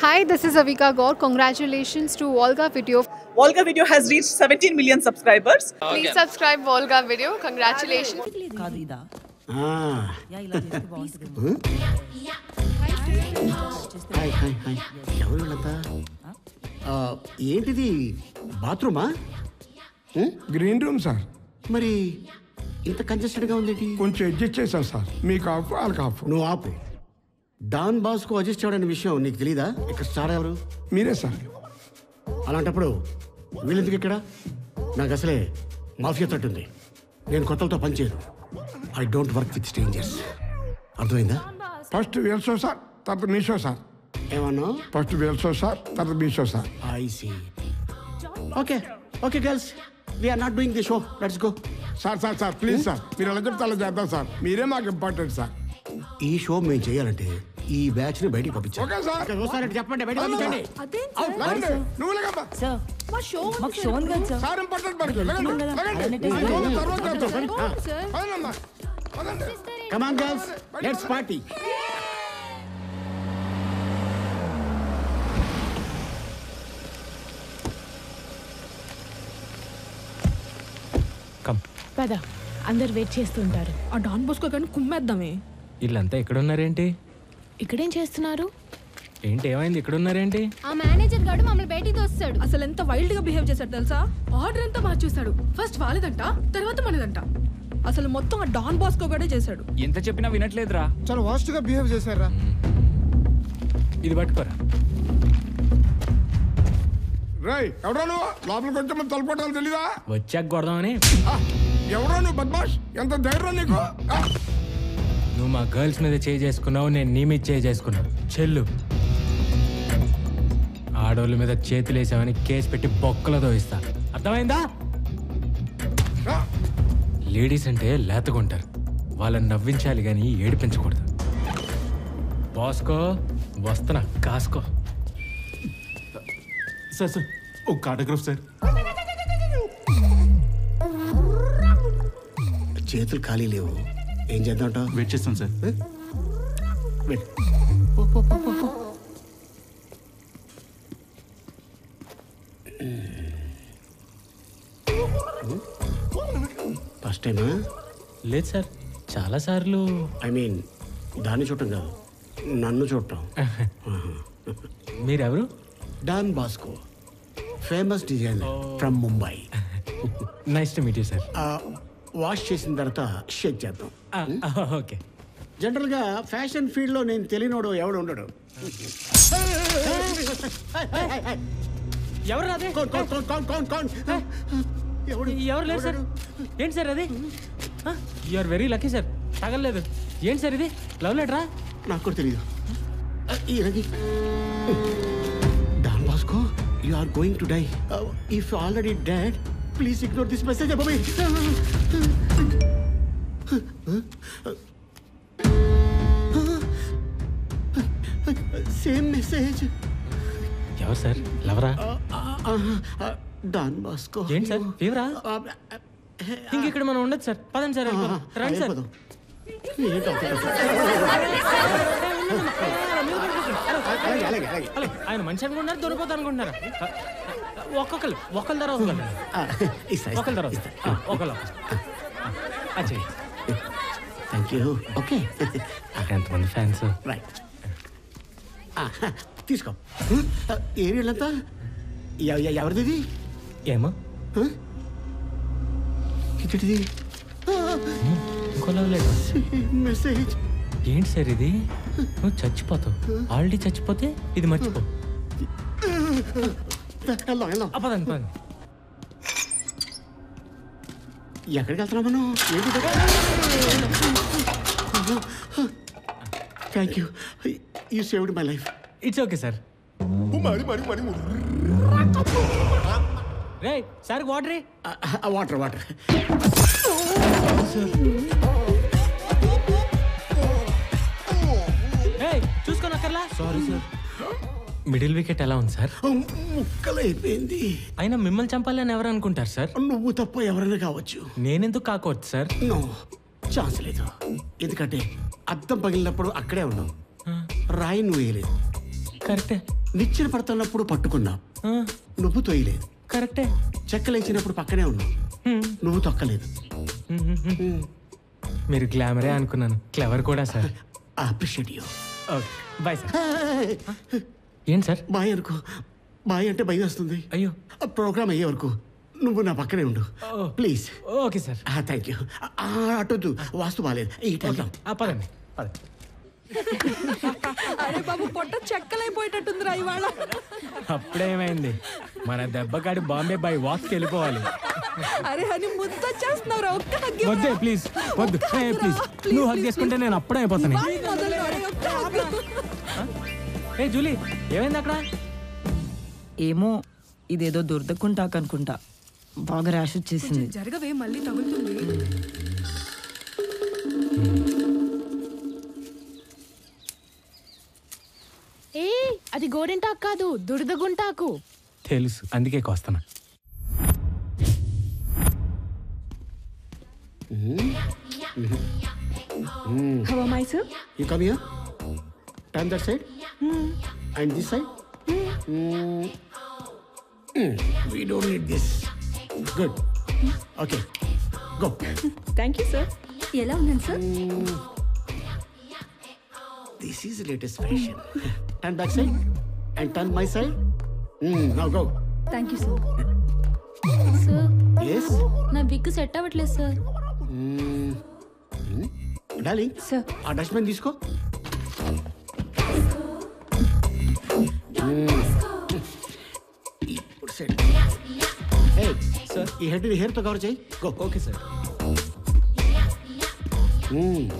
Hi, this is Avika Gaur. Congratulations to Volga Video. Volga Video has reached 17 million subscribers. Please subscribe Volga Video. Congratulations. కాదు ఇదా yeah ఇలా చేస్తే బాగుంటుంది hi hi hi ఎవరు వీళ్ళంతా ఏంటిది బాత్రూమా గ్రీన్ రూమ్ సార్. మరి ఇంత కంజెస్టెడ్గా ఉందేంటి? కొంచెం అడ్జస్ట్ చేశాం సార్. మీకు ఆఫ్ వాళ్ళకి ఆఫ్. నువ్వు ఆపు. డాన్ బాస్కు అడ్జస్ట్ అవ్వడనే విషయం నీకు తెలీదా? ఇక్కడ స్టార్ ఎవరు? మీరే సార్. అలాంటప్పుడు వీళ్ళెందుకు ఇక్కడ? నాకు అసలే మాఫియా తట్టుంది. నేను కొత్తలతో పనిచేయను. I don't work with strangers. అర్థమైందా? ఫస్ట్ వీల్ షో సార్, తర్వాత మీ షో సార్. ఏమన్నా? ఫస్ట్ వీల్ షో సార్, తర్వాత మీ show sir. I see. Okay okay girls, we are not doing the show, let's go. Sir sir sir please sir, మీరు ఎలా చెప్తే అలా చేద్దాం సార్. మీరే మాకు ఇంపార్టెంట్ సార్. ఈ షో మేము చేయాలంటే ఈ బ్యాచ్ ని బయటికి పంపించాలి. Okay sir. చూస్తారంటే చెప్పండి, బయటకు పంపించండి. లేకండి, నువ్వు లేకమ్మా. సార్ మాకు షో ఉంది కదా సార్ సార్ ఇంపార్టెంట్ మనకి. లేకండి, లేకండి. అలానే ఈ షోలో తర్వాత చేద్దాం. పదండమ్మా, పదండి. Come on girls, let's party. పద, అందరు వెయిట్ చేస్తుంటారు. ఆ డాన్ బోస్కో కానీ కుమ్మేద్దామే. వీళ్ళంతా ఎక్కడున్నారేంటి? ఇక్కడేం చేస్తున్నారు? ఏంటి ఏమైంది? ఇక్కడున్నారేంటి? ఆ మేనేజర్ గాడు మమ్మల్ని బయటికి తోస్తాడు. అసలు ఎంత వైల్డ్ గా బిహేవ్ చేశాడు తెలుసా? ఆర్డర్ అంతా మార్చేశాడు. ఫస్ట్ వాళ్ళదంట, తర్వాత మనదంట. అసలు మొత్తం ఆ డాన్ బాస్కో గడే చేశాడు. ఎంత చెప్పినా వినట్లేదురా. చాలా వాస్ట్ గా బిహేవ్ చేశారా? ఇది పట్టుకోరా. రేయ్, ఎవడో నువ్వు? లోపలికి వచ్చి మనం తలుపుకోవటాలు తెలీదా? వచ్చాక కొడదామని. ఎవడో నువ్వు బద్మాష్? ఎంత ధైర్యం నీకు? నువ్వు మా గర్ల్స్ మీద చేయి చేసుకున్నావు, నేను నీ మీద చేయి చేసుకున్నావు. చెల్లు, ఆడోళ్ళ మీద చేతులు వేసామని కేసు పెట్టి బొక్కలతో ఇస్తా. అర్థమైందా? లేడీస్ అంటే లేతకుంటారు, వాళ్ళని నవ్వించాలి కానీ ఏడిపించకూడదు. బాస్కో వస్తున్నా, కాసుకో. సార్ సార్ ఒక ఆటోగ్రాఫ్ సార్. చేతులు ఖాళీ లేవు, ఏం చేద్దాం? వెయిట్ చేస్తాం సార్. ఫస్ట్ టైమా? లేదు సార్, చాలా సార్లు. ఐ మీన్ దాన్ని చూడటం కాదు, నన్ను చూడటం. మీరెవరు? Don Bosco, famous designer from Mumbai. Nice to meet you sir. Wash చేసిన తర్వాత షేక్ చేద్దాం. ఓకే. జనరల్గా ఫ్యాషన్ ఫీల్డ్లో నేను తెలియనోడు ఎవడు ఉండడు. ఎవరు రాదే? ఎవరు లేదు సార్. ఏంటి సార్ అది? యూఆర్ వెరీ లక్కీ సార్, తగలలేదు. ఏంటి సార్ ఇది? లవ్ లెటరా? నాకు కూడా తెలియదు. Don Bosco, you are going to die. If you already dead, please ignore this message about me. Same message. ఎవరు సార్? లవరా? Don Bosco. ఏంటి సార్, ఫీవరా? ఇంక ఇక్కడ మనం ఉండదు సార్. పదండి సార్, రండి సార్. ఆయన మంచి అనుకుంటున్నారు, దొరికిపోతా అనుకుంటున్నారా? ఒకళ్ళ తర్వాత ఒకళ్ళ తర్వాత ఒకళ్ళు. Thank you. ఓకే, ఎంతమంది ఫ్యాన్స్? రైట్, తీసుకో. ఏరియాలంతా ఎవరిది? ఏమో ఇటుది ఇంకో లవ్ లెటర్. మెసేజ్. ఏంటి సార్ ఇది? నువ్వు చచ్చిపోతావు, ఆల్రెడీ చచ్చిపోతే ఇది మర్చిపో. వెళ్దాం. పదండి పదండి. ఎక్కడికి వెళ్తున్నాం మనం? Thank you, you saved my life. It's okay sir. Ray sir, water. Water water. చూసుకొని అక్కర్లా. Sorry sir. మిడిల్ వికెట్ ఎలా ఉంది సార్? ముక్కలైపోయింది. అయినా మిమ్మల్ని చంపాలని ఎవరు అనుకుంటారు సార్? నువ్వు తప్ప ఎవరైనా కావచ్చు. నేనెందుకు కాకూడదు సార్? నో ఛాన్స్ లేదు. ఎందుకంటే అద్దం పగిలినప్పుడు అక్కడే ఉన్నావు, రాయి నువ్వు వేయలేదు. కరెక్టే. నిచ్చెన పడుతున్నప్పుడు పట్టుకున్నావు, నువ్వు తొయ్యలేదు. కరెక్టే. చెక్కలేసినప్పుడు పక్కనే ఉన్నావు, నువ్వు తొక్కలేదు. మీరు గ్లామరే అనుకున్నాను, క్లెవర్ కూడా sir. Appreciate you. Okay bye sir. ఏంటి సార్? బాయ్ అనుకో. బాయ్ అంటే భయం వస్తుంది. అయ్యో, ప్రోగ్రామ్ అయ్యే వరకు నువ్వు నా పక్కనే ఉండు please. Okay sir. Thank you. అటొద్దు, వాస్తు బాగాలేదు. ఇటు వెళ్దాం. పదండి పదండి. అరే బాబు, పొట్ట చెక్కలైపోయేటట్టుందిరా ఇవాళ. అప్పుడేమైంది, మన దెబ్బకాడి బాంబే బై వాక్కి వెళ్ళిపోవాలి. అరే అని ముద్ద చేస్తున్నావురా, ఒక్క హగ్గు. వద్దే ప్లీజ్, వద్దు ప్లీజ్. నువ్వు హగ్ చేసుకుంటే నేను అప్పుడే అయిపోతాను. ఏ జూలీ, ఏమైంది అక్కడ? ఏమో, ఇదేదో దుర్దకుంటాకు అనుకుంటా, బాగా ర్యాష్ వచ్చేసింది. జరగవే, మళ్ళీ తగులుతుంది. ఏ అది గోరింటాకు కాదు, దురదగుంటాకు. తెలుసు, అందుకే కోస్తాను. How am I, sir? You come here. Turn that side. And this side. We don't need this. Good. Okay. Go. Thank you, sir. ఎలా ఉన్నాను sir? This is the latest fashion. Turn back side. And turn my side. Now go. Thank you sir. Sir, Yes. నా wig set అవ్వట్లేదు sir. Darling, sir. ఆ dustbin తీసుకో. ఇప్పుడు set. ఏ sir, ఈ హెడ్ని హెయిర్తో కవర్ చేయి. గో. Okay sir.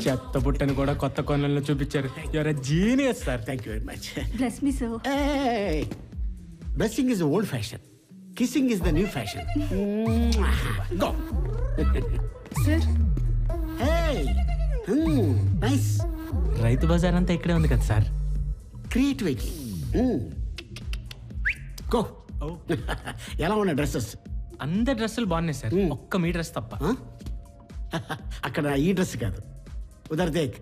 చెత్త బుట్టని కూడా కొత్త కొనల్లో చూపించారు. You are a genius sir. Thank you very much. Bless me sir. Blessing is the old fashion. Kissing is the new fashion. Go. Sir, Hey. Nice. Rythu Bazar అంతా ఇక్కడే ఉంది కదా సార్. Creativity. Go. ఎలా ఉన్నాయి డ్రెస్సెస్? అందరి డ్రెస్సులు బాగున్నాయి సార్, ఒక్క మీ డ్రెస్ తప్ప. అక్కడ ఈ డ్రెస్ కాదు, ఉదర్ దేక్.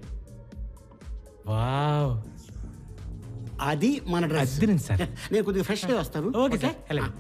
వావ్, అది మన డ్రెస్. అద్దిరింది సార్. నేను కొద్దిగా ఫ్రెష్ గా వస్తాను. ఓకే సార్, వెళ్ళండి.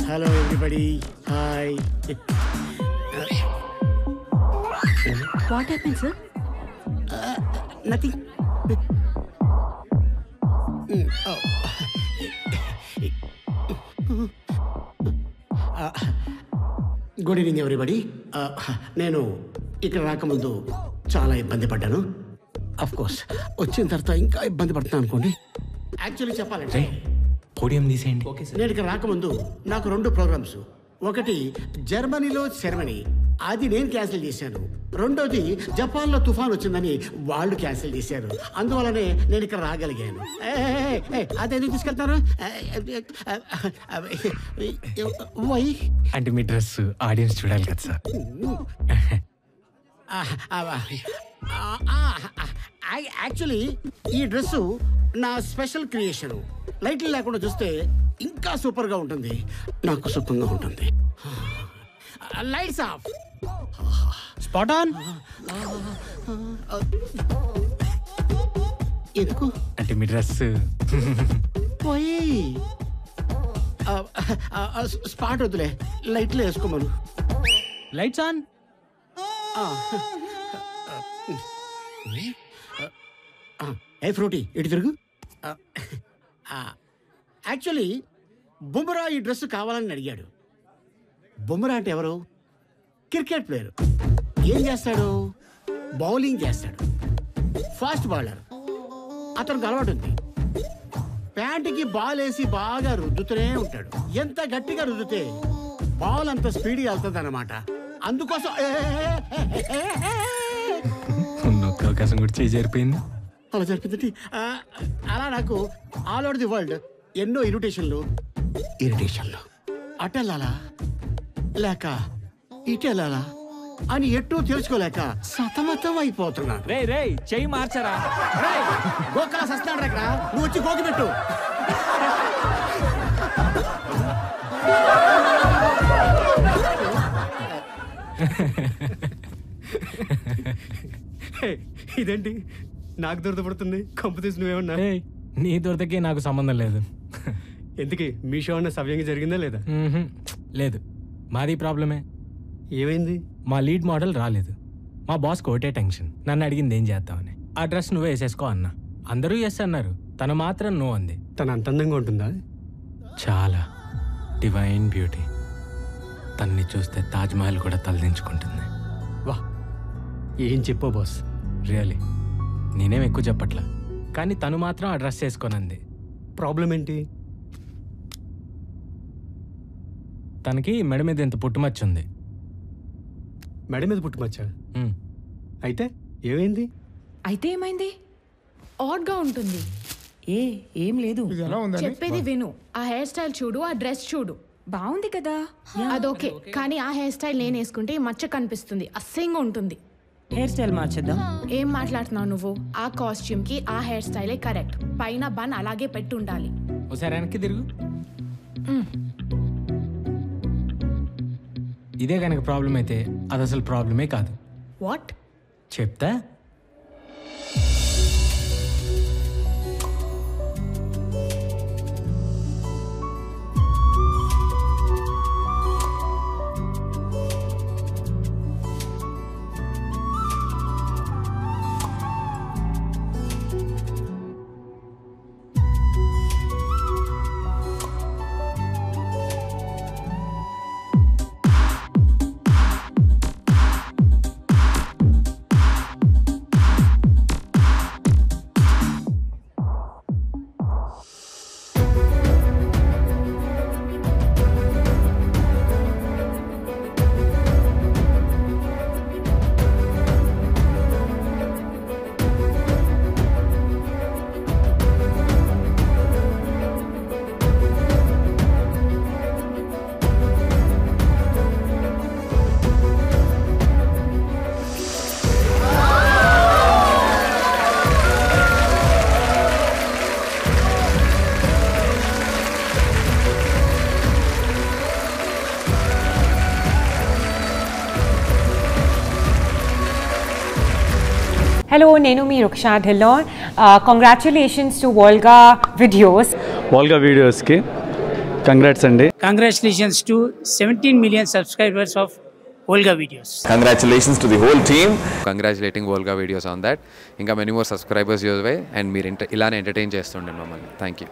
Hello everybody. Hi. What happen sir? Nothing. Good evening everybody. నేను ఇక్కడ రాకముందు చాలా ఇబ్బంది పడ్డాను. అఫ్ కోర్స్ వచ్చిన తర్వాత ఇంకా ఇబ్బంది పడుతున్నాను అనుకోండి. యాక్చువల్లీ చెప్పాలంటే పోడియం తీసేయండి. నేను ఇక్కడ రాకముందు నాకు 2 ప్రోగ్రామ్స్. ఒకటి జర్మనీలో సెరమనీ, అది నేను క్యాన్సిల్ చేశాను. రెండోది జపాన్లో తుఫాన్ వచ్చిందని వాళ్ళు క్యాన్సిల్ చేశారు. అందువల్లనే నేను ఇక్కడ రాగలిగాను. అదేందుకు తీసుకెళ్తాను? వై అంటే మీ డ్రెస్ ఆడియన్స్ చూడాలి కదా సార్. యాక్చువల్లీ ఈ డ్రెస్సు నా స్పెషల్ క్రియేషన్. లైట్లు లేకుండా చూస్తే ఇంకా సూపర్గా ఉంటుంది, నాకు సుఖంగా ఉంటుంది. Lights off. Spot on. ఎందుకు అంటే మీ డ్రెస్ పోయి స్పాట్ వద్దులే, లైట్లు వేసుకోమను. Lights on. ఏ ఫ్రూటీ ఇటు తిరుగు. యాక్చువల్లీ బుమ్రా ఈ డ్రెస్ కావాలని అడిగాడు. బుమ్రా అంటే ఎవరు? Cricket player. ఏం చేస్తాడు? బౌలింగ్ చేస్తాడు, ఫాస్ట్ బౌలర్. అతనికి అలవాటు ఉంది, ప్యాంటుకి బాల్ వేసి బాగా రుద్దుతూనే ఉంటాడు. ఎంత గట్టిగా రుద్దితే బాల్ అంత స్పీడ్ వెళ్తుంది అనమాట. అందుకోసం ఒక్క అవకాశం కూడా చేయి జరిపోయింది. అలా జరిపింది. అలా నాకు ఆల్ ఓవర్ ది వరల్డ్ ఎన్నో ఇరిటేషన్లు అటెళ్ళాలా లేక ఇటెళ్ళాలా అని ఎట్టో తెలుసుకోలేక సతమతం అయిపోతున్నాను. రే చెయ్యి మార్చరా. గోకలా సస్తాడు అక్కడ, నువ్వు వచ్చి గోకి పెట్టు. ఇదేంటి నాకు దురదపడుతుంది? కంపు తీసి నువ్వేమన్నా? నీ దురదకి నాకు సంబంధం లేదు. ఎందుకే మీ షో అన్న సవ్యంగా జరిగిందా లేదా? లేదు, మాది ప్రాబ్లమే. ఏమైంది? మా లీడ్ మోడల్ రాలేదు. మా బాస్ ఒకటే టెన్షన్, నన్ను అడిగింది ఏం చేద్దామని. ఆ డ్రెస్ నువ్వే వేసేసుకో అన్నా. అందరూ ఎస్ అన్నారు, తను మాత్రం నో అంది. తను అంత అందంగా ఉంటుందా? చాలా డివైన్ బ్యూటీ. తన్ని చూస్తే తాజ్మహల్ కూడా తలదించుకుంటుంది. వా, ఏం చెప్పో బాస్. రియలీ నేనేం ఎక్కువ చెప్పట్లా, కానీ తను మాత్రం ఆ డ్రెస్ వేసుకోనంది. ప్రాబ్లం ఏంటి? తనకి మెడ మీద ఇంత పుట్టుమచ్చ ఉంది. మెడ మీద పుట్టుమచ్చ? అయితే ఏమైంది? ఆడ్గా ఉంటుంది. ఏం లేదు, చెప్పేది విను. ఆ హెయిర్ స్టైల్ చూడు, ఆ డ్రెస్ చూడు, బాగుంది కదా. అదోకే, కానీ ఆ హెయిర్ స్టైల్ నేను వేసుకుంటే ఈ మచ్చ కనిపిస్తుంది, అసహ్యంగా ఉంటుంది. హెయిర్ స్టైల్ మార్చేద్దాం. ఏం మాట్లాడుతున్నావు నువ్వు? ఆ కాస్ట్యూమ్ కి ఆ హెయిర్ స్టైలే కరెక్ట్. పైన బన్ అలాగే పెట్టి ఉండాలి. ఒకసారి వెనక్కి తిరుగు. ఇదే కనుక ప్రాబ్లం అయితే అది అసలు ప్రాబ్లమే కాదు. వాట్ చెప్తా. Hello, నేను మీ Ruksha Dhillon. Congratulations to Volga videos. Volga వీడియోస్కి కంగ్రాట్స్ అండి. Congratulations to 17 million subscribers of Volga Videos. Congratulations to the whole team. Congratulating Volga Videos on that. ఇంకా many more subscribers your way and మీరు ఇలానే entertain చేస్తుండండి మమ్మల్ని. Thank you.